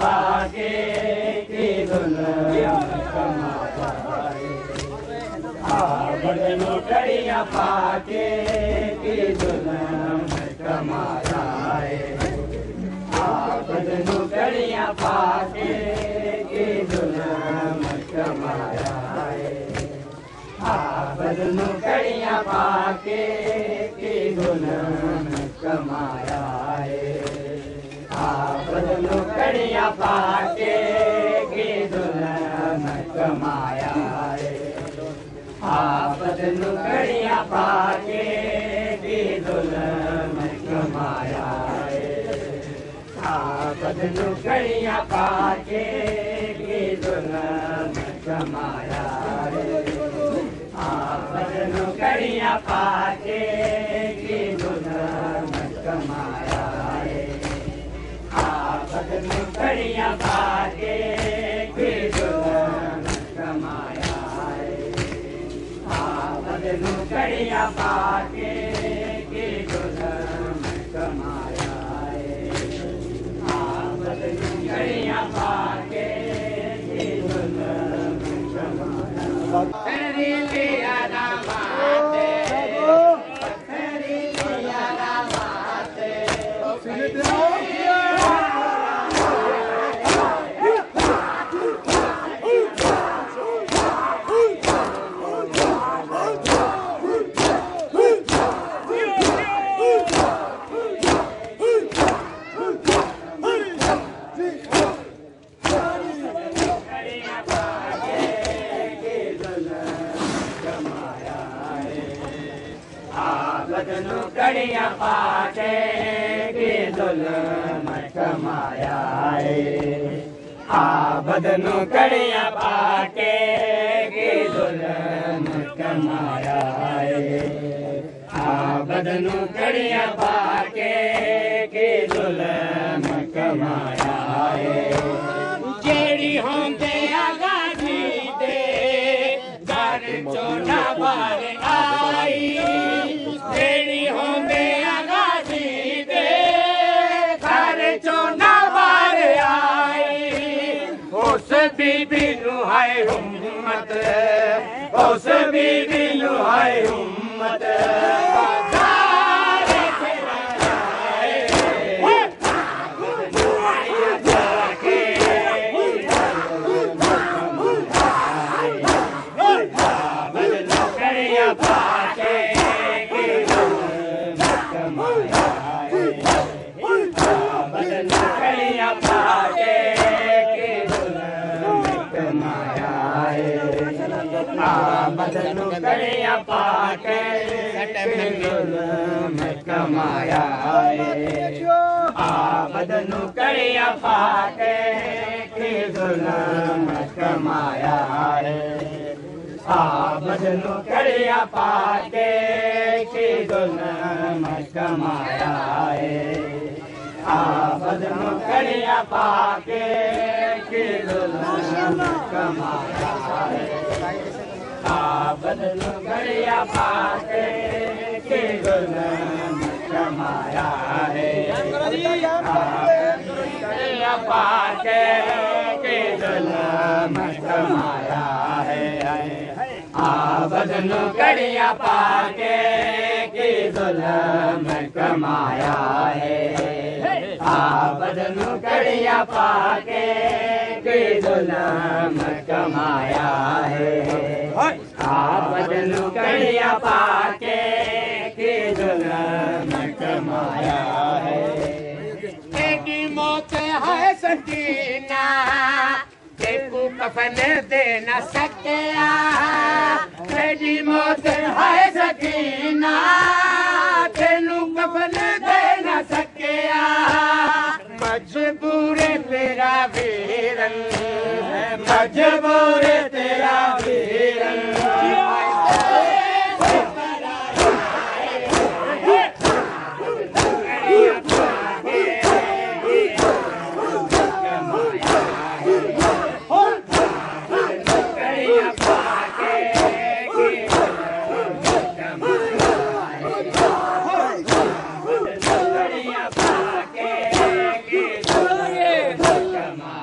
पाके की दुल्हन कमाया बदनू कड़िया पाके की दुल्हन कमाया बदनू कड़िया पाके की दुल्हन कमाया बदनू कड़िया पाके की दुल्हन कमाया बदनू कड़िया पाके की दुल्हन कमाया बदनू कड़िया पाके की दुल्हन कमाया बदनू कड़िया पाके की दुल्हन कमाया बदनू कड़िया पाके की दुल्हन कमाया बदनू कड़िया पाके की दुल्हन कमाया बदनू कड़िया पाके की दुल्हन कमाया बदनू कड़िया पाके की दुल्हन कमाया तेरी लिया रामाते तेरी लिया रामाते बदनू कड़िया पाके की दुल्हन कमाया बदनू कड़िया पाके की दुल्हन कमाया बदनू कड़िया पाके की दुल्हन कमाया जेड़ी होंदे आगा जी दे घर चोना बार आई तेरी होंदे आगा जी दे घर चोना बार आई उस बीबी नू है उम्मत उस बीबी नू है उम्मत बदनू कड़िया पाके की दुल्हन कमाया बदनू कड़िया पाके की दुल्हन कमाया बदनू कड़िया पाके की दुल्हन कमाया बदनू कड़िया पाके की दुल्हन कमाया बदनू कड़िया पाके की दुल्हन कमाया कड़िया पाके की दुल्हन कमाया बदनू कड़िया पाके की दुल्हन कमाया बदनू कड़िया पाके की दुल्हन कमाया बदनू कड़िया पाके की दुल्हन कमाया तेरी मौत है सकीना तेकू कफन दे न सकिया तेरी मौत है सकीना तेनू कफन दे न सकिया मजबूर तेरा वीरन मजबूर तेरा वीरन Come on.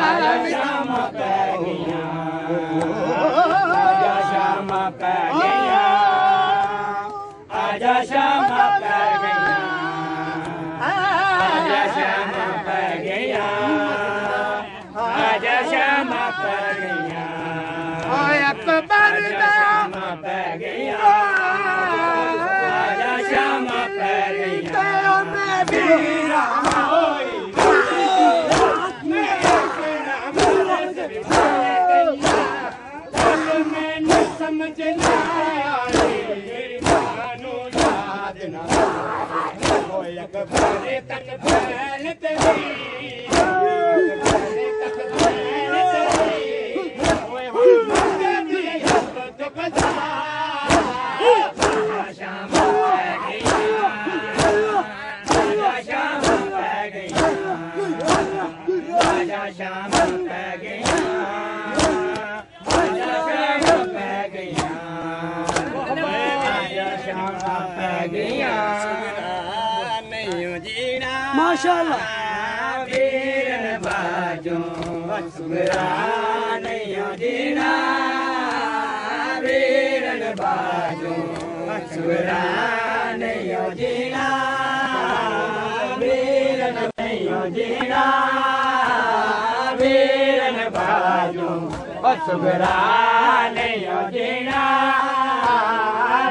शाम पै गईयां आजा शाम पै गईयां आजा शाम पै गईयां आजा शाम पै गईयां आजा शाम पै गईयां ओए अकबर दा शाम पै गईयां आजा शाम पै गईयां ते मैं वीरा होई मैंने समझना मानो याद ना अकबर तक फैल तेरी शाम पै गईयां शाम पै गईयां शाम पै गईयां माशाअल्लाह वीरन बाजो सुगरा नहीं जीना वीरन बाजो सुगरा नहीं जीना वीरन नहीं जीना वीरन बाजो सुगरा नहीं जीना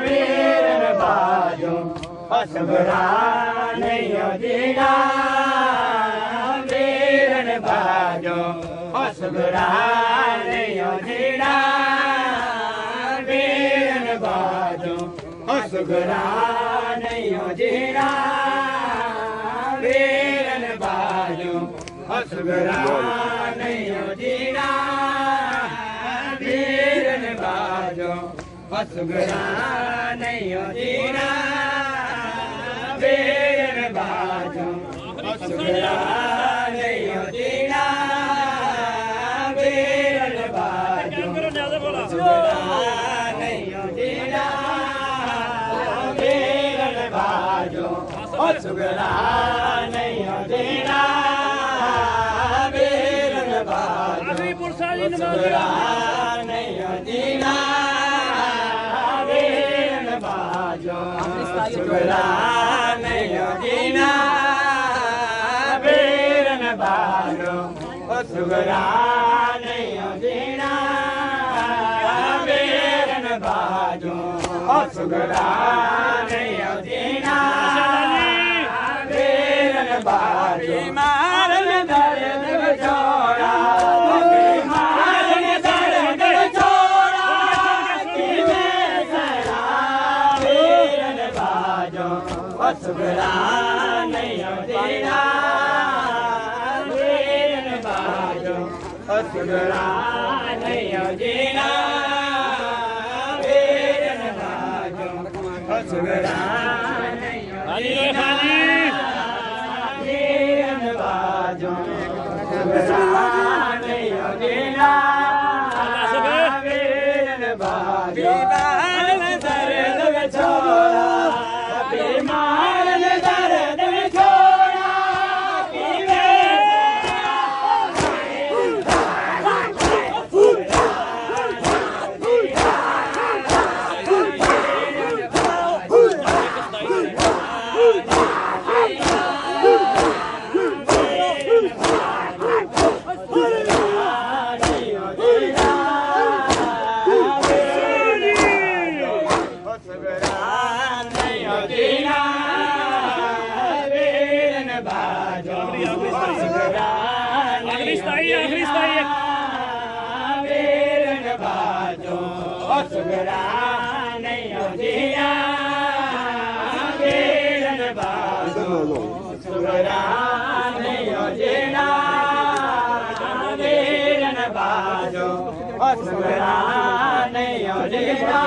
वीरन बाजो सुगरा नहीं जीना वीरन बाजो सुगरा नहीं जीना वीरन बाजो सुगरा नहीं जीना वीरन बाजो सुगरा नहीं जीना वीरन बाजो सुगरा नहीं जीना वीरन बाजो सुगरा नहीं जीना वीरन बाजो सुगरा नहीं जीना वीरन बाजो सुगरा नहीं जीना वीरन बाजो सुगरा नहीं जीना वीरन बाजो सुगरा नहीं जीना वीरन बाजो सुगरा नहीं जीना वीरन बाजो सुगरा नहीं जीना वीरन बाजो मारन दर्द छोड़ा मारन दर्द छोड़ा वीरन बाजो सुगरा नहीं जीना वीरन बाजो सुगरा नहीं जीना वीरन बाजो सुगरा नहीं जीना वीरन बाजो सुगरा नहीं जीना वीरन बाजो दर्द छोड़ा बीमार दर्द छोड़ा सुगरा नहीं जीना वीरन बाजो सुगरा नहीं जीना वीरन बाजो सुगरा नहीं जीना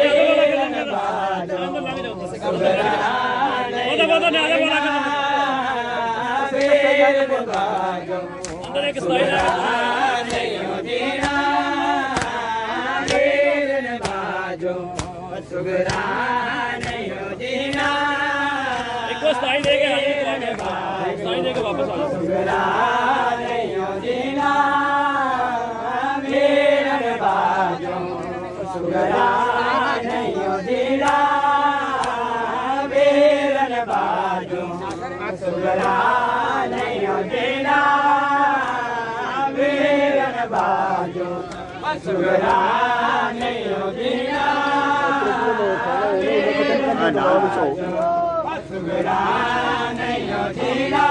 वीरन बाजो सुगरा नहीं जीना वीरन बाजो सुगरा नहीं जीना सुगरा नहीं जीना एक स्टाइल देके वापस आ सुगरा सुगरा नहीं जीना वीरन बाजो सुगरा नहीं जीना सुगरा नहीं जीना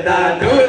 da